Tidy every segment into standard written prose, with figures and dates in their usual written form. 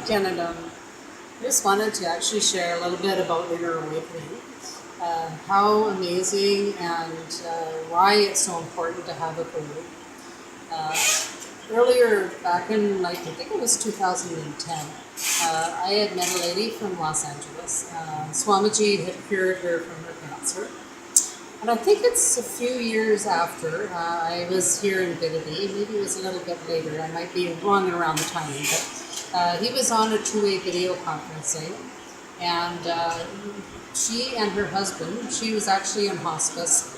Canada. I just wanted to actually share a little bit about inner awakening, how amazing and why it's so important to have a guru. Earlier, back in I think it was 2010, I had met a lady from Los Angeles. Swamiji had cured her from her cancer. And I think it's a few years after I was here in Bidadi. Maybe it was a little bit later. I might be wrong around the timing, but he was on a two-way video conferencing, and she and her husband. She was actually in hospice,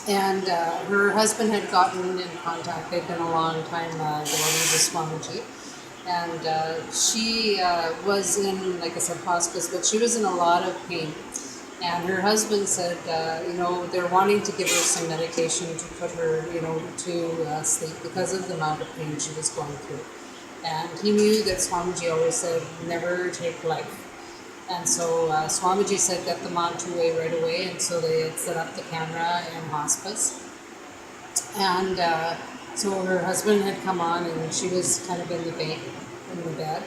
and her husband had gotten in contact. They'd been a long time devotee with Swamiji, and she was in, like I said, hospice, but she was in a lot of pain. And her husband said, they're wanting to give her some medication to put her, to sleep because of the amount of pain she was going through. And he knew that Swamiji always said, never take life. And so Swamiji said, get them on two-way right away. And so they had set up the camera in hospice. And so her husband had come on, and she was kind of in the bed.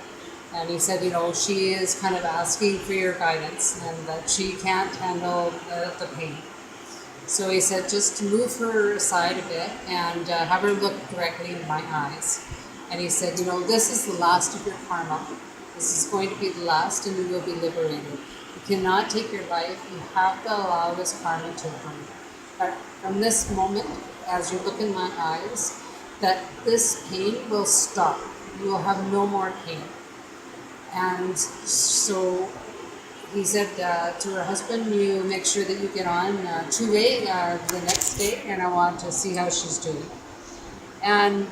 And he said, she is kind of asking for your guidance and that she can't handle the pain. So he said, just move her aside a bit and have her look directly in my eyes. And he said, this is the last of your karma. This is going to be the last, and you will be liberated. You cannot take your life. You have to allow this karma to burn. But from this moment, as you look in my eyes, that this pain will stop. You will have no more pain. And so he said to her husband, you make sure that you get on two-way the next day, and I want to see how she's doing. And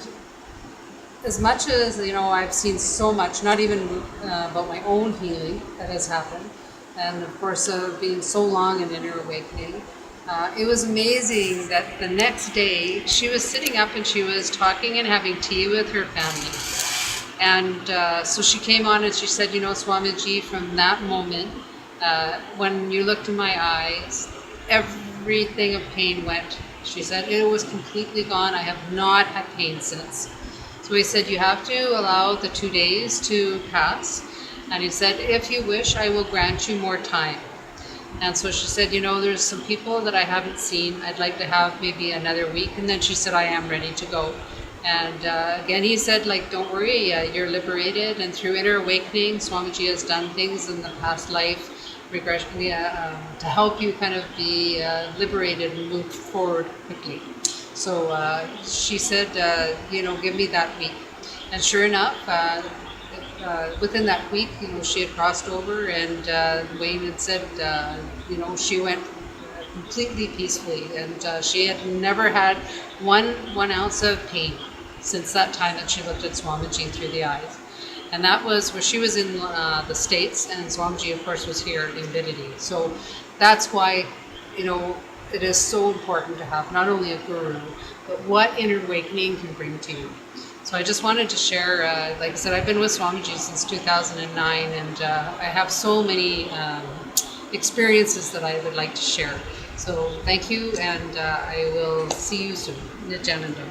as much as, I've seen so much, not even about my own healing that has happened, and of course being so long in inner awakening, it was amazing that the next day she was sitting up and she was talking and having tea with her family. And so she came on and she said, Swamiji, from that moment, when you looked in my eyes, everything of pain went. She said, it was completely gone. I have not had pain since. So he said, you have to allow the 2 days to pass. And he said, if you wish, I will grant you more time. And so she said, there's some people that I haven't seen. I'd like to have maybe another week. And then she said, I am ready to go. And again, he said, don't worry, you're liberated. And through inner awakening, Swamiji has done things in the past life regression to help you kind of be liberated and move forward quickly. So she said, give me that week. And sure enough, within that week, she had crossed over, and Wayne had said, she went completely peacefully, and she had never had one ounce of pain since that time that she looked at Swamiji through the eyes. And that was where she was in the States, and Swamiji, of course, was here in Bidadi. So that's why, it is so important to have not only a guru, but what inner awakening can bring to you. So I just wanted to share, like I said, I've been with Swamiji since 2009, and I have so many experiences that I would like to share. So thank you, and I will see you soon. Nijanandam.